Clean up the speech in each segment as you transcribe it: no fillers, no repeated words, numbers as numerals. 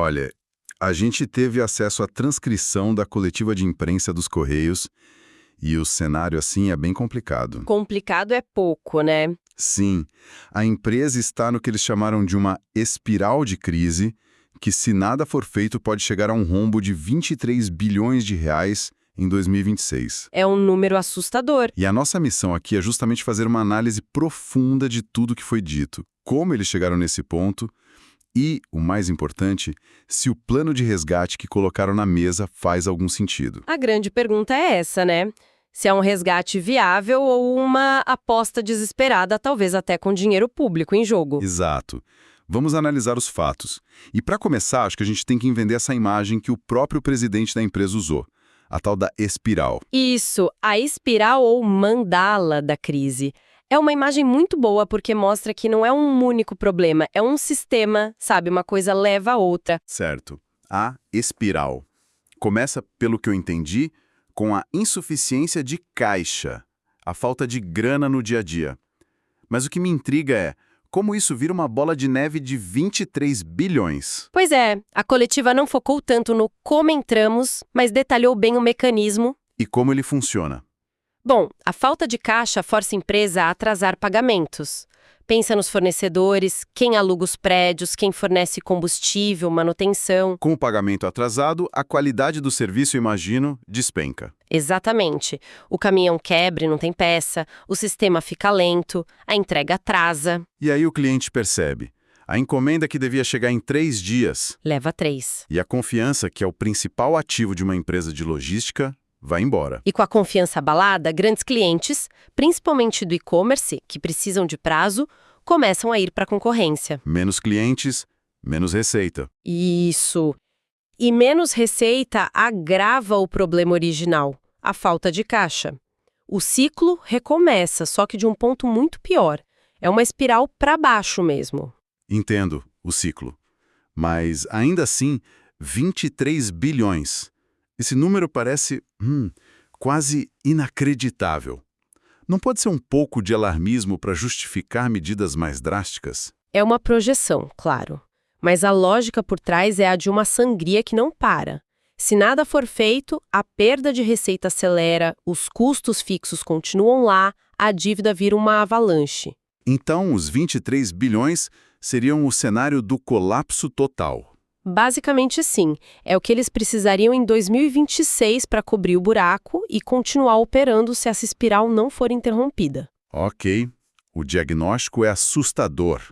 Olha, a gente teve acesso à transcrição da coletiva de imprensa dos Correios e o cenário, assim, é bem complicado. Complicado é pouco, né? Sim, a empresa está no que eles chamaram de uma espiral de crise, que se nada for feito pode chegar a um rombo de 23 bilhões de reais em 2026. É um número assustador. E a nossa missão aqui é justamente fazer uma análise profunda de tudo que foi dito, como eles chegaram nesse ponto e, o mais importante, se o plano de resgate que colocaram na mesa faz algum sentido. A grande pergunta é essa, né? Se é um resgate viável ou uma aposta desesperada, talvez até com dinheiro público em jogo. Exato. Vamos analisar os fatos. E para começar, acho que a gente tem que vender essa imagem que o próprio presidente da empresa usou, a tal da espiral. Isso, a espiral ou mandala da crise. É uma imagem muito boa porque mostra que não é um único problema, é um sistema, sabe? Uma coisa leva a outra. Certo. A espiral. Começa, pelo que eu entendi, com a insuficiência de caixa, a falta de grana no dia a dia. Mas o que me intriga é como isso vira uma bola de neve de 23 bilhões. Pois é, a coletiva não focou tanto no como entramos, mas detalhou bem o mecanismo. E como ele funciona. Bom, a falta de caixa força a empresa a atrasar pagamentos. Pensa nos fornecedores, quem aluga os prédios, quem fornece combustível, manutenção. Com o pagamento atrasado, a qualidade do serviço, imagino, despenca. Exatamente. O caminhão quebra e não tem peça, o sistema fica lento, a entrega atrasa. E aí o cliente percebe. A encomenda que devia chegar em 3 dias. Leva 3. E a confiança, que é o principal ativo de uma empresa de logística, vai embora. E com a confiança abalada, grandes clientes, principalmente do e-commerce, que precisam de prazo, começam a ir para a concorrência. Menos clientes, menos receita. Isso. E menos receita agrava o problema original, a falta de caixa. O ciclo recomeça, só que de um ponto muito pior. É uma espiral para baixo mesmo. Entendo o ciclo. Mas, ainda assim, 23 bilhões. Esse número parece, quase inacreditável. Não pode ser um pouco de alarmismo para justificar medidas mais drásticas? É uma projeção, claro. Mas a lógica por trás é a de uma sangria que não para. Se nada for feito, a perda de receita acelera, os custos fixos continuam lá, a dívida vira uma avalanche. Então, os 23 bilhões seriam o cenário do colapso total. Basicamente sim, é o que eles precisariam em 2026 para cobrir o buraco e continuar operando se essa espiral não for interrompida. Ok, o diagnóstico é assustador.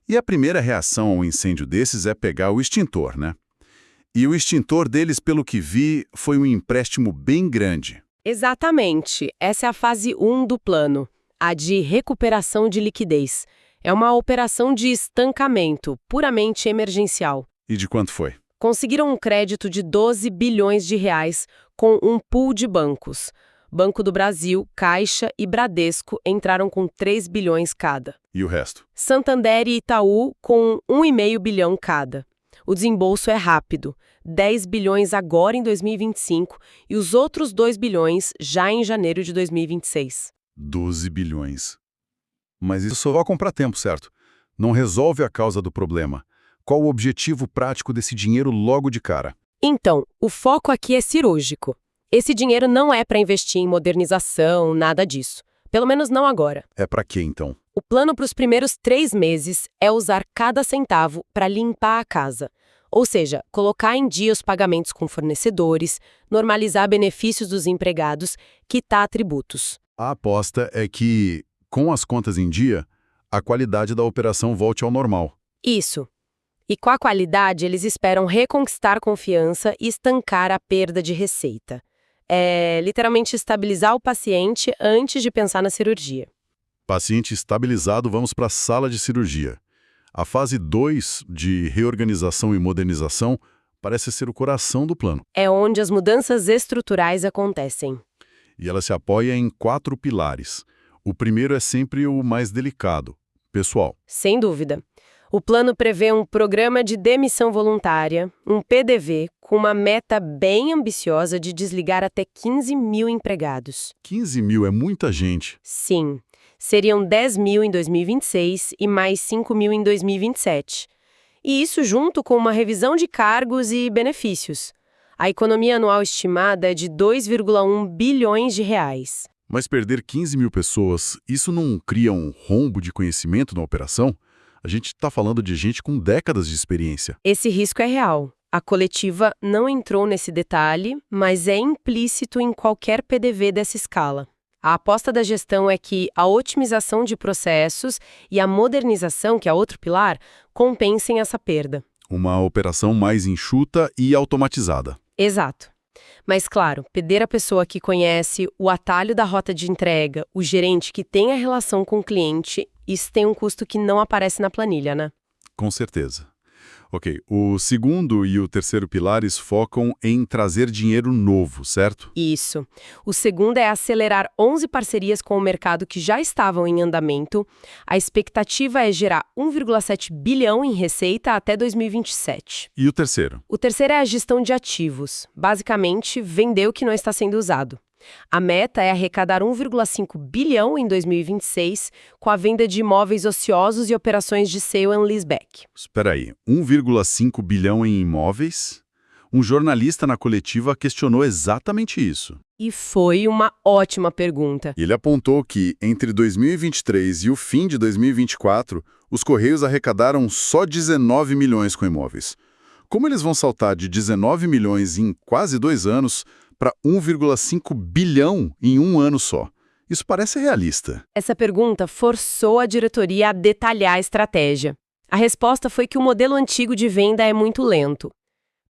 E a primeira reação a um incêndio desses é pegar o extintor, né? E o extintor deles, pelo que vi, foi um empréstimo bem grande. Exatamente, essa é a fase 1 do plano, a de recuperação de liquidez. É uma operação de estancamento, puramente emergencial. E de quanto foi? Conseguiram um crédito de 12 bilhões de reais com um pool de bancos. Banco do Brasil, Caixa e Bradesco entraram com 3 bilhões cada. E o resto? Santander e Itaú com 1,5 bilhão cada. O desembolso é rápido, 10 bilhões agora em 2025 e os outros 2 bilhões já em janeiro de 2026. 12 bilhões. Mas isso só vai comprar tempo, certo? Não resolve a causa do problema. Qual o objetivo prático desse dinheiro logo de cara? Então, o foco aqui é cirúrgico. Esse dinheiro não é para investir em modernização, nada disso. Pelo menos não agora. É para quê, então? O plano para os primeiros 3 meses é usar cada centavo para limpar a casa. Ou seja, colocar em dia os pagamentos com fornecedores, normalizar benefícios dos empregados, quitar tributos. A aposta é que, com as contas em dia, a qualidade da operação volte ao normal. Isso. E com a qualidade, eles esperam reconquistar confiança e estancar a perda de receita. É literalmente estabilizar o paciente antes de pensar na cirurgia. Paciente estabilizado, vamos para a sala de cirurgia. A fase 2 de reorganização e modernização parece ser o coração do plano. É onde as mudanças estruturais acontecem. E ela se apoia em 4 pilares. O primeiro é sempre o mais delicado, pessoal. Sem dúvida. O plano prevê um programa de demissão voluntária, um PDV, com uma meta bem ambiciosa de desligar até 15 mil empregados. 15 mil é muita gente. Sim, seriam 10 mil em 2026 e mais 5 mil em 2027. E isso junto com uma revisão de cargos e benefícios. A economia anual estimada é de 2,1 bilhões de reais. Mas perder 15 mil pessoas, isso não cria um rombo de conhecimento na operação? A gente está falando de gente com décadas de experiência. Esse risco é real. A coletiva não entrou nesse detalhe, mas é implícito em qualquer PDV dessa escala. A aposta da gestão é que a otimização de processos e a modernização, que é outro pilar, compensem essa perda. Uma operação mais enxuta e automatizada. Exato. Mas, claro, perder a pessoa que conhece o atalho da rota de entrega, o gerente que tem a relação com o cliente, isso tem um custo que não aparece na planilha, né? Com certeza. Ok, o segundo e o terceiro pilares focam em trazer dinheiro novo, certo? Isso. O segundo é acelerar 11 parcerias com o mercado que já estavam em andamento. A expectativa é gerar 1,7 bilhão em receita até 2027. E o terceiro? O terceiro é a gestão de ativos. Basicamente, vender o que não está sendo usado. A meta é arrecadar 1,5 bilhão em 2026 com a venda de imóveis ociosos e operações de sale and leaseback. Espera aí, 1,5 bilhão em imóveis? Um jornalista na coletiva questionou exatamente isso. E foi uma ótima pergunta. Ele apontou que, entre 2023 e o fim de 2024, os Correios arrecadaram só 19 milhões com imóveis. Como eles vão saltar de 19 milhões em quase 2 anos para 1,5 bilhão em um ano só? Isso parece realista. Essa pergunta forçou a diretoria a detalhar a estratégia. A resposta foi que o modelo antigo de venda é muito lento.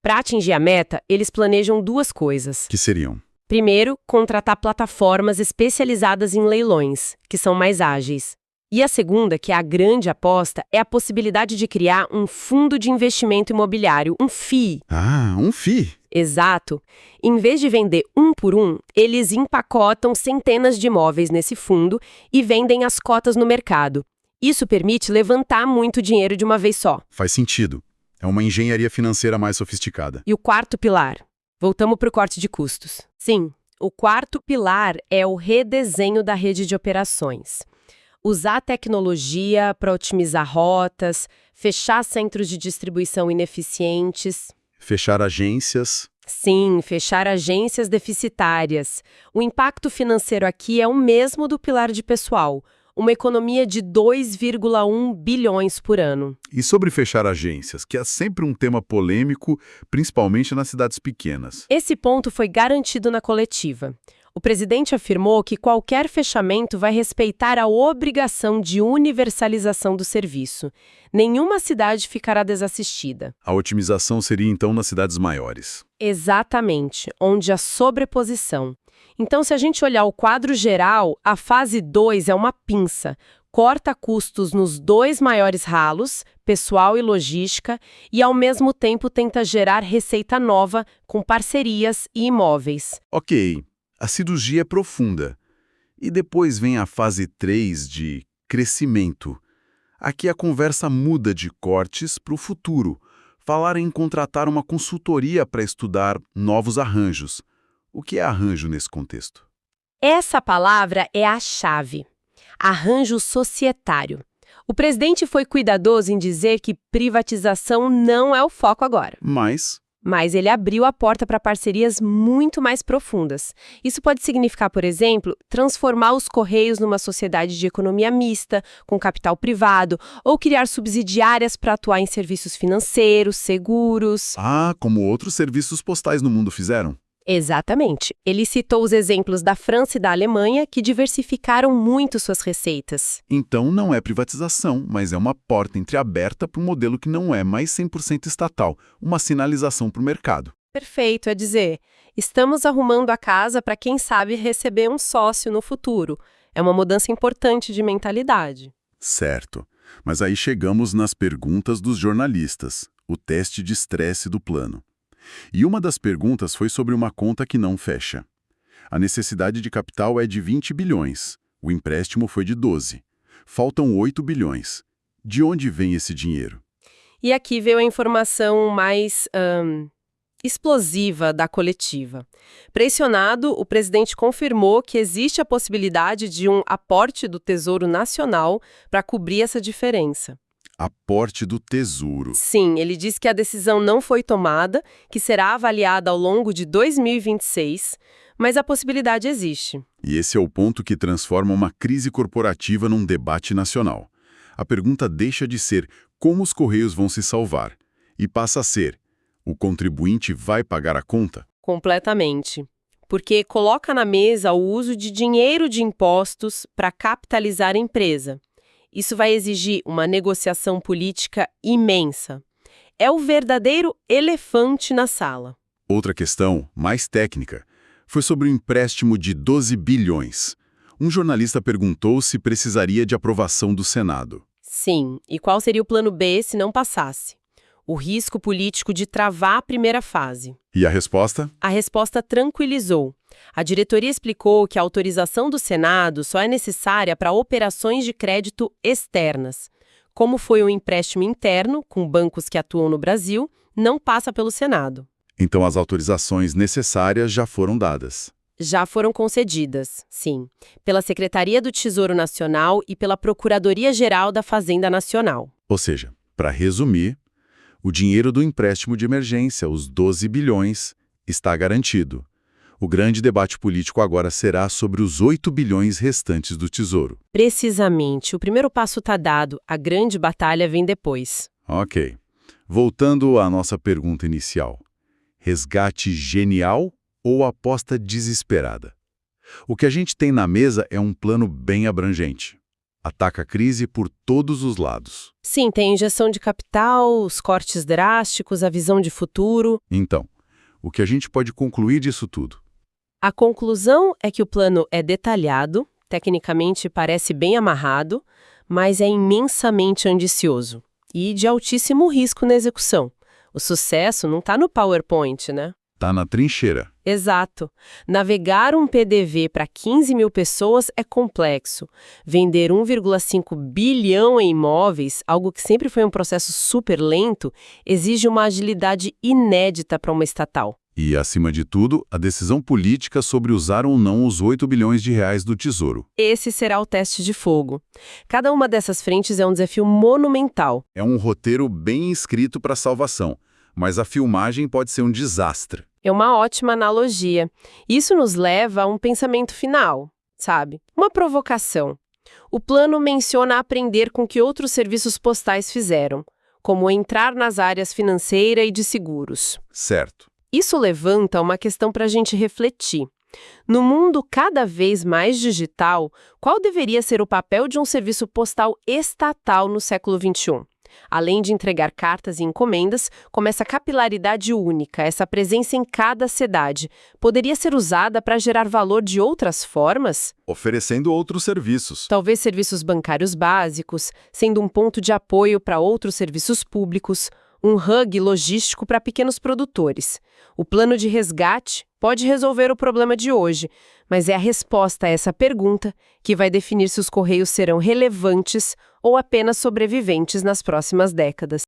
Para atingir a meta, eles planejam duas coisas. Que seriam? Primeiro, contratar plataformas especializadas em leilões, que são mais ágeis. E a segunda, que é a grande aposta, é a possibilidade de criar um fundo de investimento imobiliário, um FII. Ah, um FII. Exato. Em vez de vender um por um, eles empacotam centenas de imóveis nesse fundo e vendem as cotas no mercado. Isso permite levantar muito dinheiro de uma vez só. Faz sentido. É uma engenharia financeira mais sofisticada. E o quarto pilar? Voltamos para o corte de custos. Sim, o quarto pilar é o redesenho da rede de operações. Usar tecnologia para otimizar rotas, fechar centros de distribuição ineficientes. Fechar agências. Sim, fechar agências deficitárias. O impacto financeiro aqui é o mesmo do pilar de pessoal, uma economia de 2,1 bilhões por ano. E sobre fechar agências, que é sempre um tema polêmico, principalmente nas cidades pequenas. Esse ponto foi garantido na coletiva. O presidente afirmou que qualquer fechamento vai respeitar a obrigação de universalização do serviço. Nenhuma cidade ficará desassistida. A otimização seria então nas cidades maiores. Exatamente, onde há sobreposição. Então, se a gente olhar o quadro geral, a fase 2 é uma pinça. Corta custos nos dois maiores ralos, pessoal e logística, e ao mesmo tempo tenta gerar receita nova com parcerias e imóveis. Ok. A cirurgia é profunda. E depois vem a fase 3 de crescimento. Aqui a conversa muda de cortes para o futuro. Falar em contratar uma consultoria para estudar novos arranjos. O que é arranjo nesse contexto? Essa palavra é a chave. Arranjo societário. O presidente foi cuidadoso em dizer que privatização não é o foco agora. Mas ele abriu a porta para parcerias muito mais profundas. Isso pode significar, por exemplo, transformar os Correios numa sociedade de economia mista, com capital privado, ou criar subsidiárias para atuar em serviços financeiros, seguros. Ah, como outros serviços postais no mundo fizeram. Exatamente. Ele citou os exemplos da França e da Alemanha, que diversificaram muito suas receitas. Então não é privatização, mas é uma porta entreaberta para um modelo que não é mais 100% estatal, uma sinalização para o mercado. Perfeito, é dizer, estamos arrumando a casa para quem sabe receber um sócio no futuro. É uma mudança importante de mentalidade. Certo. Mas aí chegamos nas perguntas dos jornalistas, o teste de estresse do plano. E uma das perguntas foi sobre uma conta que não fecha. A necessidade de capital é de 20 bilhões, o empréstimo foi de 12. Faltam 8 bilhões. De onde vem esse dinheiro? E aqui veio a informação mais explosiva da coletiva. Pressionado, o presidente confirmou que existe a possibilidade de um aporte do Tesouro Nacional para cobrir essa diferença. Aporte do Tesouro. Sim, ele diz que a decisão não foi tomada, que será avaliada ao longo de 2026, mas a possibilidade existe. E esse é o ponto que transforma uma crise corporativa num debate nacional. A pergunta deixa de ser como os Correios vão se salvar e passa a ser: o contribuinte vai pagar a conta? Completamente. Porque coloca na mesa o uso de dinheiro de impostos para capitalizar a empresa. Isso vai exigir uma negociação política imensa. É o verdadeiro elefante na sala. Outra questão, mais técnica, foi sobre o empréstimo de 12 bilhões. Um jornalista perguntou se precisaria de aprovação do Senado. Sim, e qual seria o plano B se não passasse? O risco político de travar a primeira fase. E a resposta? A resposta tranquilizou. A diretoria explicou que a autorização do Senado só é necessária para operações de crédito externas. Como foi um empréstimo interno, com bancos que atuam no Brasil, não passa pelo Senado. Então as autorizações necessárias já foram dadas. Já foram concedidas, sim, pela Secretaria do Tesouro Nacional e pela Procuradoria-Geral da Fazenda Nacional. Ou seja, para resumir, o dinheiro do empréstimo de emergência, os 12 bilhões, está garantido. O grande debate político agora será sobre os 8 bilhões restantes do Tesouro. Precisamente, o primeiro passo está dado, a grande batalha vem depois. Ok. Voltando à nossa pergunta inicial. Resgate genial ou aposta desesperada? O que a gente tem na mesa é um plano bem abrangente. Ataca a crise por todos os lados. Sim, tem injeção de capital, os cortes drásticos, a visão de futuro. Então, o que a gente pode concluir disso tudo? A conclusão é que o plano é detalhado, tecnicamente parece bem amarrado, mas é imensamente ambicioso e de altíssimo risco na execução. O sucesso não está no PowerPoint, né? Tá na trincheira. Exato. Navegar um PDV para 15 mil pessoas é complexo. Vender 1,5 bilhão em imóveis, algo que sempre foi um processo super lento, exige uma agilidade inédita para uma estatal. E, acima de tudo, a decisão política sobre usar ou não os 8 bilhões de reais do Tesouro. Esse será o teste de fogo. Cada uma dessas frentes é um desafio monumental. É um roteiro bem escrito para salvação, mas a filmagem pode ser um desastre. É uma ótima analogia. Isso nos leva a um pensamento final, sabe? Uma provocação. O plano menciona aprender com o que outros serviços postais fizeram, como entrar nas áreas financeira e de seguros. Certo. Isso levanta uma questão para a gente refletir. No mundo cada vez mais digital, qual deveria ser o papel de um serviço postal estatal no século XXI? Além de entregar cartas e encomendas, como essa capilaridade única, essa presença em cada cidade, poderia ser usada para gerar valor de outras formas? Oferecendo outros serviços. Talvez serviços bancários básicos, sendo um ponto de apoio para outros serviços públicos, um hub logístico para pequenos produtores. O plano de resgate pode resolver o problema de hoje, mas é a resposta a essa pergunta que vai definir se os Correios serão relevantes ou apenas sobreviventes nas próximas décadas.